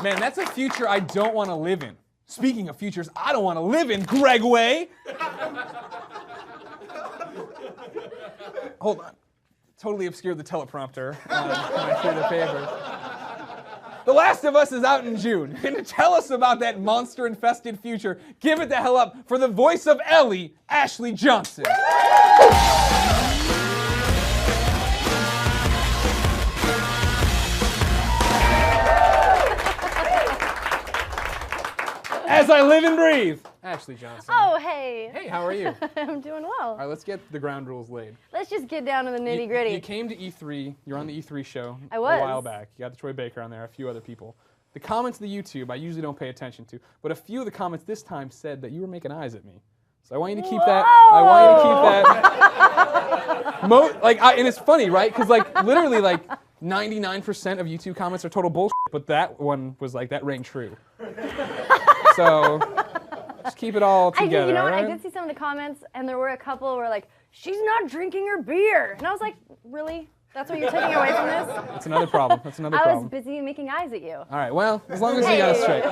Man, that's a future I don't want to live in. Speaking of futures I don't want to live in, Gregway. Hold on. Totally obscured the teleprompter when I threw the papers. The Last of Us is out in June, and to tell us about that monster-infested future, give it the hell up for the voice of Ellie, Ashley Johnson. As I live and breathe, Ashley Johnson. Oh, hey. Hey, how are you? I'm doing well. All right, let's get the ground rules laid. Let's just get down to the nitty gritty. You came to E3. You're on the E3 show I was. a while back. You got the Troy Baker on there, a few other people. The comments of the YouTube I usually don't pay attention to, but a few of the comments this time said that you were making eyes at me. So I want you to keep that. I want you to keep that. And it's funny, right? Because literally 99% of YouTube comments are total bullshit, but that one was that rang true. So just keep it all together. You know what? Right? I did see some of the comments, and there were a couple where she's not drinking her beer, and I was like, really? That's what you're taking away from this? That's another problem. That's another I problem. was busy making eyes at you. All right. Well, as long as you got it straight.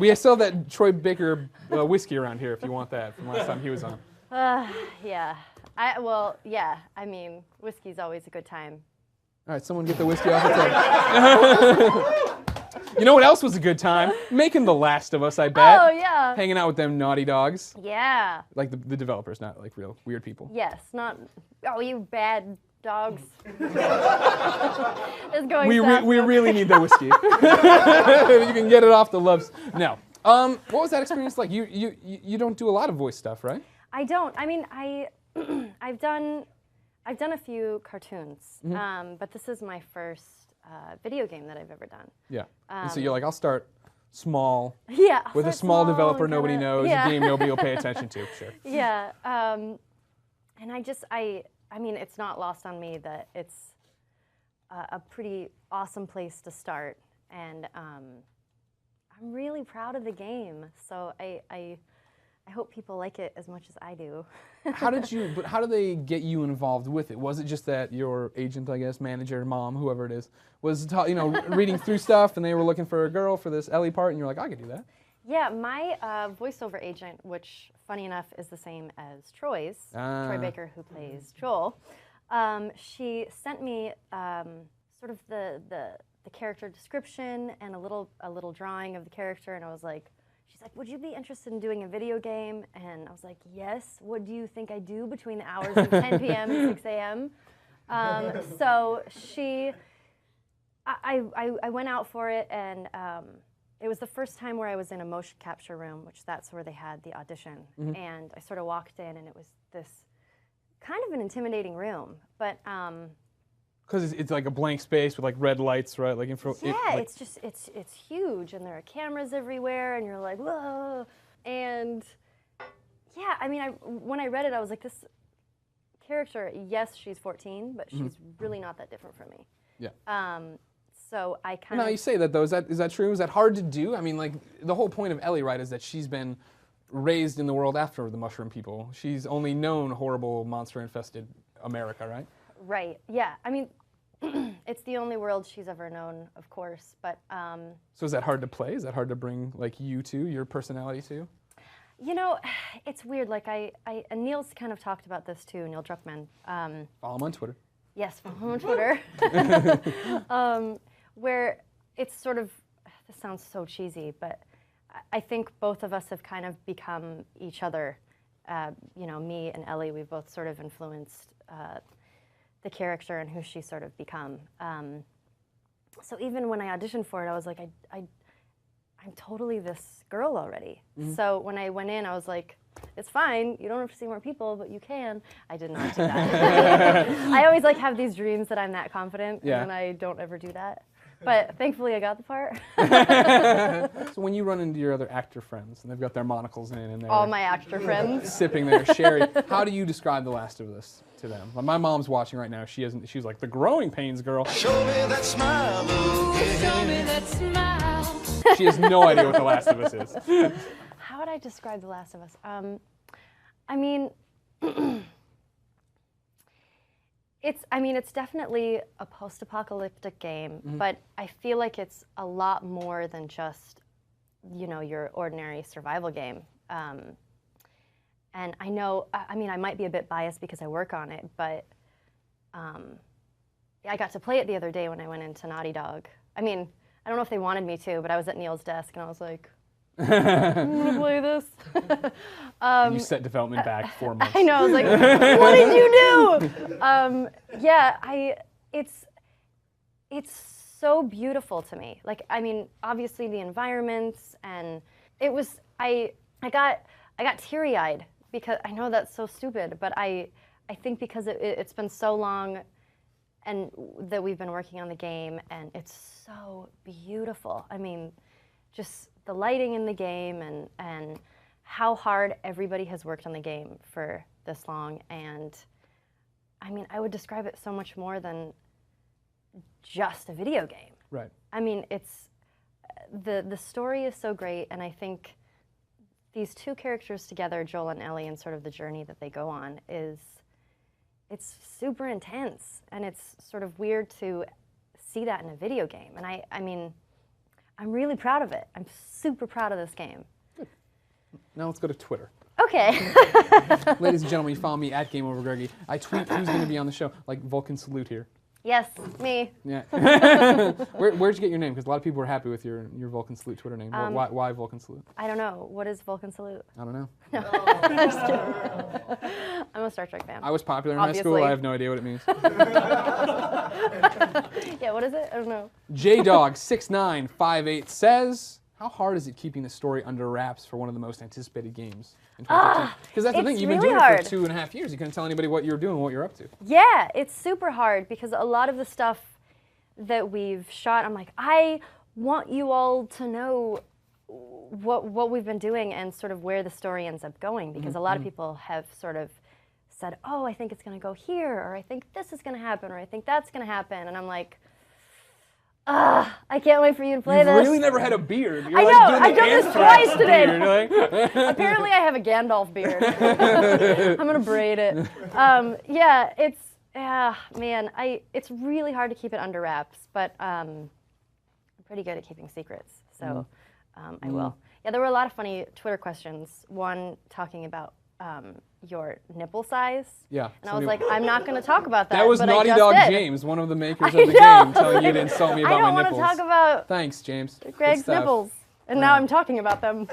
We still have that Troy Baker whiskey around here if you want that from last time he was on. Yeah. Yeah. I mean, whiskey's always a good time. All right, someone get the whiskey off the table. You know what else was a good time? Making The Last of Us, I bet. Oh, yeah. Hanging out with them naughty dogs. Yeah. Like the developers, not real weird people. Yes, not, oh, you bad dogs. We really need that whiskey. You can get it off the loves. No. What was that experience like? You don't do a lot of voice stuff, right? I don't. I mean, I've done a few cartoons, but this is my first video game that I've ever done. Yeah. And so you're like, I'll start small. Yeah. With a small developer nobody knows, a game nobody will pay attention to. Sure. Yeah. And I mean, it's not lost on me that it's a pretty awesome place to start, and I'm really proud of the game. So I hope people like it as much as I do. How did they get you involved with it? Was it just that your agent, I guess, manager, mom, whoever it is, was reading through stuff and they were looking for a girl for this Ellie part and you're like, I could do that? Yeah, my voiceover agent, which funny enough is the same as Troy's, Troy Baker, who plays Joel, she sent me sort of the character description and a little drawing of the character, and I was like, she's like, would you be interested in doing a video game? And I was like, yes. What do you think I do between the hours of 10 p.m. and 6 a.m.? So I went out for it, and it was the first time where I was in a motion capture room, which that's where they had the audition. And I sort of walked in, and it was this kind of an intimidating room, but because it's like a blank space with red lights, right? It's just it's huge, and there are cameras everywhere, and you're like, whoa. And yeah, I mean, when I read it, I was like, this character, yes, she's 14, but she's really not that different from me. Yeah. So I kind of. Now you say that though. Is that true? Is that hard to do? I mean, the whole point of Ellie, right, is that she's been raised in the world after the mushroom people. She's only known horrible monster-infested America, right? Right. Yeah. I mean, it's the only world she's ever known, of course. But. So is that hard to play? Is that hard to bring you to, your personality to? You know, it's weird. And Neil's kind of talked about this too. Neil Druckmann. Follow him on Twitter. Yes, follow him on Twitter. Where it's sort of, this sounds so cheesy, but I think both of us have kind of become each other. Me and Ellie, we've both sort of influenced the character and who she's sort of become. So even when I auditioned for it, I was like, I'm totally this girl already. So when I went in, I was like, it's fine, you don't have to see more people, but you can. I did not do that. I always have these dreams that I'm that confident, and then I don't ever do that. But thankfully I got the part. So when you run into your other actor friends, and they've got their monocles in, and they're all my actor friends sipping their sherry, how do you describe The Last of Us to them? My mom's watching right now. She's like the growing pains girl. Show me that smile. Show me that smile. She has no idea what The Last of Us is. How would I describe The Last of Us? I mean, I mean, it's definitely a post-apocalyptic game, but I feel like it's a lot more than just, you know, your ordinary survival game. And I know, I mean, I might be a bit biased because I work on it, but I got to play it the other day when I went into Naughty Dog. I mean, I don't know if they wanted me to, but I was at Neil's desk and I was like, I'm gonna play this. You set development back 4 months. I know, I was like, what did you do? Yeah, it's so beautiful to me. Like, I mean, obviously the environments, and it was, I got teary-eyed because I know that's so stupid, but I think because it's been so long and that we've been working on the game, and it's so beautiful. I mean, just the lighting in the game and how hard everybody has worked on the game for this long. And I mean, I would describe it so much more than just a video game. Right. I mean, it's the story is so great, and I think these two characters together, Joel and Ellie, and sort of the journey that they go on it's super intense, and it's sort of weird to see that in a video game. And I mean, I'm really proud of it. I'm super proud of this game. Good. Now let's go to Twitter. Okay. Ladies and gentlemen, you follow me at GameOverGreggy. I tweet who's going to be on the show, like Vulcan Salute here. Yes, me. Yeah. Where'd you get your name? Because a lot of people were happy with your Vulcan Salute Twitter name. Why Vulcan Salute? I don't know. What is Vulcan Salute? I don't know. No. I'm just kidding. I'm a Star Trek fan. I was popular in high school. I have no idea what it means. Yeah, what is it? I don't know. JDog6958 says, how hard is it keeping the story under wraps for one of the most anticipated games in 2015? Because that's the thing, you've been doing it for 2.5 years. You couldn't tell anybody what you're doing, what you're up to. Yeah, it's super hard because a lot of the stuff that we've shot, I'm like, I want you all to know what we've been doing and sort of where the story ends up going, because a lot of people have sort of said, oh, I think it's going to go here, or I think this is going to happen, or I think that's going to happen, and I'm like, I can't wait for you to play this. You've really never had a beard. You're I know, I've done this twice today. Like Apparently I have a Gandalf beard. I'm gonna braid it. Yeah, man, it's really hard to keep it under wraps, but I'm pretty good at keeping secrets, so I will. Yeah, there were a lot of funny Twitter questions. One talking about your nipple size. Yeah. And I was like, I'm not going to talk about that. That was but Naughty I just Dog did. James, one of the makers of the game, telling you to insult me about my nipples. I don't want to talk about Thanks, James. Greg's nipples. And now I'm talking about them.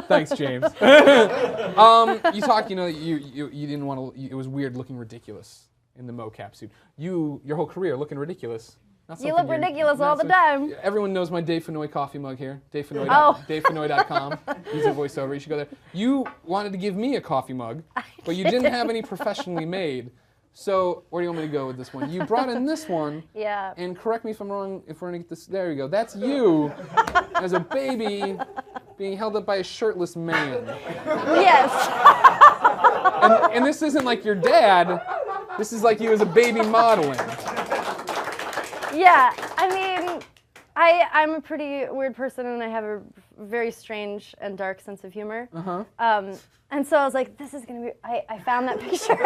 Thanks, James. You talked, you know, you didn't want to, it was weird looking ridiculous in the mocap suit. Your whole career looking ridiculous. You look ridiculous all the time. Everyone knows my Dave Fennoy coffee mug here. DaveFennoy.com. Using voiceover. You should go there. You wanted to give me a coffee mug, but you didn't have any professionally made. So where do you want me to go with this one? You brought in this one. Yeah. And correct me if I'm wrong. If we're gonna get this, there you go. That's you as a baby being held up by a shirtless man. Yes. And this isn't like your dad. This is like you as a baby modeling. Yeah, I mean, I'm a pretty weird person, and I have a very strange and dark sense of humor. And so I was like, this is going to be, I found that picture.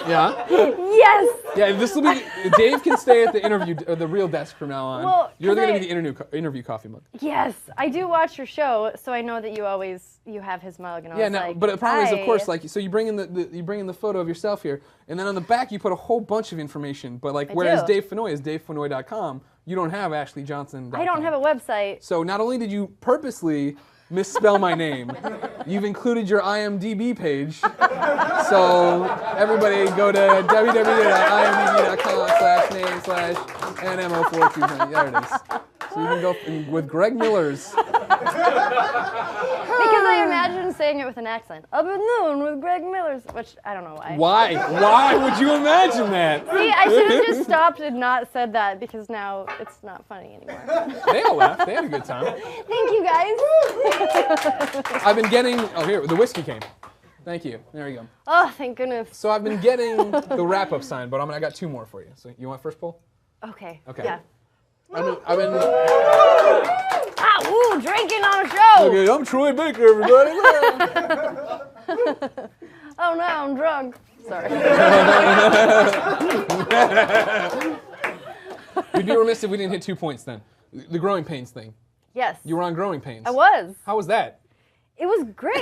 Yeah? Yes! Yeah, this will be, Dave can stay at the interview, or the real desk from now on. Well, you're going to be the interview coffee mug. Yes, I do watch your show, so I know that you have his mug, and I was like, but the problem is, of course, like, so you bring in the photo of yourself here, and then on the back you put a whole bunch of information, but like, whereas Dave Fennoy is DaveFennoy.com, you don't have AshleyJohnson.com. I don't have a website. So not only did you purposely misspell my name, you've included your IMDb page. So everybody go to www.imdb.com/name/NMO429. There it is. So you can go with Greg Miller's. Because I imagine saying it with an accent. Up and noon with Greg Miller's, which I don't know why. Why? Why would you imagine that? See, I should have just stopped and not said that, because now it's not funny anymore. They all laughed. They had a good time. Thank you, guys. I've been getting, oh here, the whiskey came. Thank you. There you go. Oh, thank goodness. So I've been getting the wrap-up sign, but I got 2 more for you. So you want first pull? Okay. Okay. Yeah. I've been drinking on a show. Okay, I'm Troy Baker, everybody. Oh no, I'm drunk. Sorry. We'd be remiss if we didn't hit 2 points then. The growing pains thing. Yes. You were on growing pains. I was. How was that? It was great.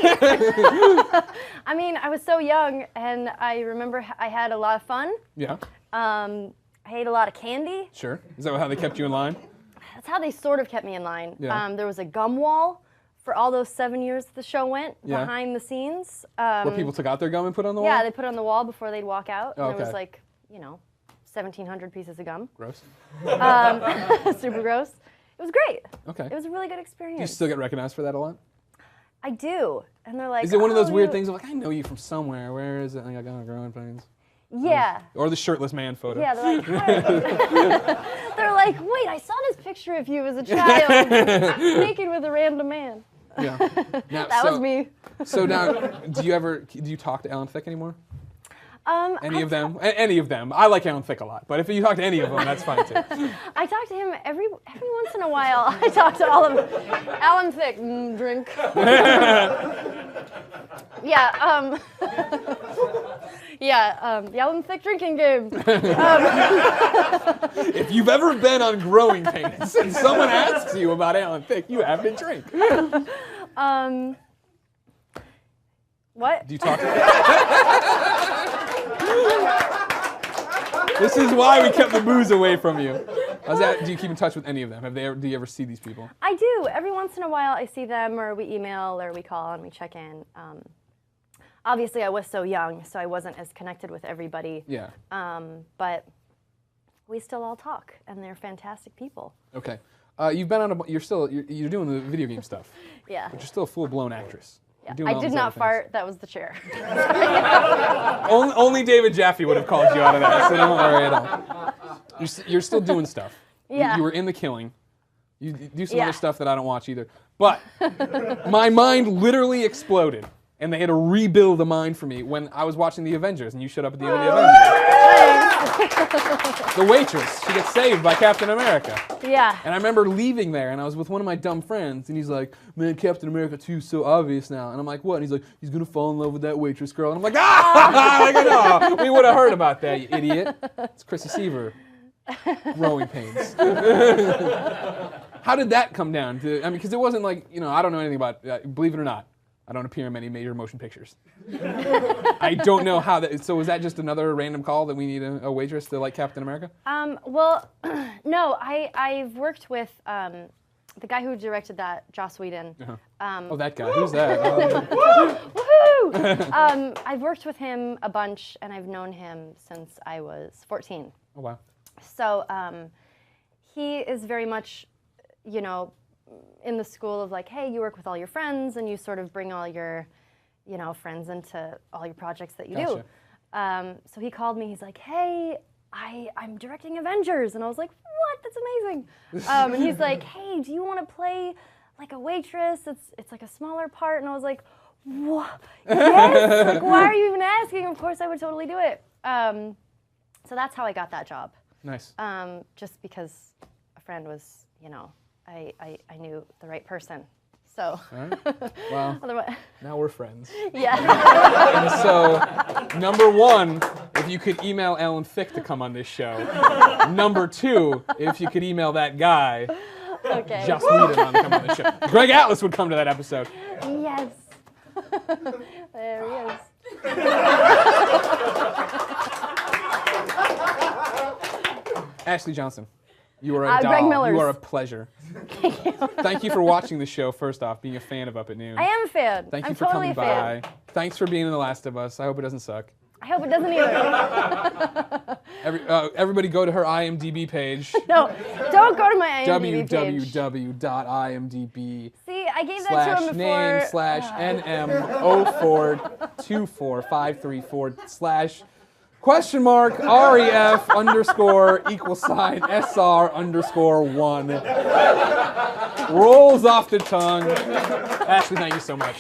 I mean, I was so young, and I remember I had a lot of fun. Yeah. I ate a lot of candy. Sure. Is that how they kept you in line? That's how they sort of kept me in line. Yeah. There was a gum wall for all those 7 years the show went, Yeah. behind the scenes. Where people took out their gum and put on the wall? Yeah, they put it on the wall before they'd walk out. And Okay. there was like, 1,700 pieces of gum. Gross. Super gross. It was great. Okay. It was a really good Do experience. you still get recognized for that a lot? I do. And they're like, Is it one of those "Oh, weird you-" things of like, I know you from somewhere. Where is it? And you're like, oh, growing pains. Yeah. Or the shirtless man photo. Yeah, they're like, "Hi." They're like, wait, I saw this picture of you as a child, naked with a random man. Yeah. Now, That was me. So now, do you talk to Alan Thicke anymore? Any of them? Any of them. I like Alan Thicke a lot, but if you talk to any of them, that's fine too. I talk to him every once in a while. I talk to all of them. Alan Thicke, drink. Yeah, the Alan Thicke drinking game. If you've ever been on Growing Pains and someone asks you about Alan Thicke, you have to drink. What? Do you talk to This is why we kept the booze away from you. Do you keep in touch with any of them? Do you ever see these people? I do. Every once in a while I see them, or we email, or we call, and we check in. Obviously I was so young, so I wasn't as connected with everybody. Yeah. But we still all talk, and they're fantastic people. Okay. You've been on you're doing the video game stuff. Yeah. But you're still a full-blown actress. Yeah. You're doing I all did these not other things. fart. That was the chair. Only David Jaffe would have called you out of that, so don't worry at all. You're still doing stuff. Yeah. You were in The Killing. You do some Yeah. other stuff that I don't watch either. But my mind literally exploded, and they had to rebuild the mind for me when I was watching The Avengers, and you showed up at the end of The Avengers. The waitress, she gets saved by Captain America. Yeah. And I remember leaving there, and I was with one of my dumb friends, and he's like, man, Captain America 2 is so obvious now. And I'm like, what? And he's like, he's going to fall in love with that waitress girl. And I'm like, like, no, we would have heard about that, you idiot. It's Chrissy Seaver. Growing pains. How did that come down? I mean, because it wasn't like, I don't know anything about, believe it or not, I don't appear in many major motion pictures. I don't know how that, so was that just another random call that we need a waitress to like Captain America? Well, no, I've worked with the guy who directed that, Joss Whedon. Oh, that guy. Who's that? Woohoo! I've worked with him a bunch, and I've known him since I was 14. Oh, wow. So he is very much, in the school of like, hey, you work with all your friends, and you sort of bring all your, friends into all your projects that you do. So he called me. He's like, hey, I'm directing Avengers, and I was like, what? That's amazing. And he's like, hey, do you want to play like a waitress? It's like a smaller part, and I was like, what? Yes. Like, why are you even asking? Of course, I would totally do it. So that's how I got that job. Nice. Just because a friend was, I knew the right person. So. All right. Well, Otherwise, now we're friends. yeah. And so, number one, if you could email Alan Thicke to come on this show. Number two, if you could email that guy, Okay. Joss Whedon, on to come on the show. Greg Atlas would come to that episode. Yes. There he is. Ashley Johnson, you are a Greg doll. Millers. You are a pleasure. Thank you for watching the show, first off, being a fan of Up at Noon. I am a fan. Thank you I'm for totally coming a fan. by. Thanks for being in The Last of Us. I hope it doesn't suck. I hope it doesn't either. Everybody go to her IMDb page. No, don't go to my IMDb page. www.imdb. See, I gave that to him before. /name/NM042453/ question mark REF _ SR _1. Rolls off the tongue. Ashley, thank you so much.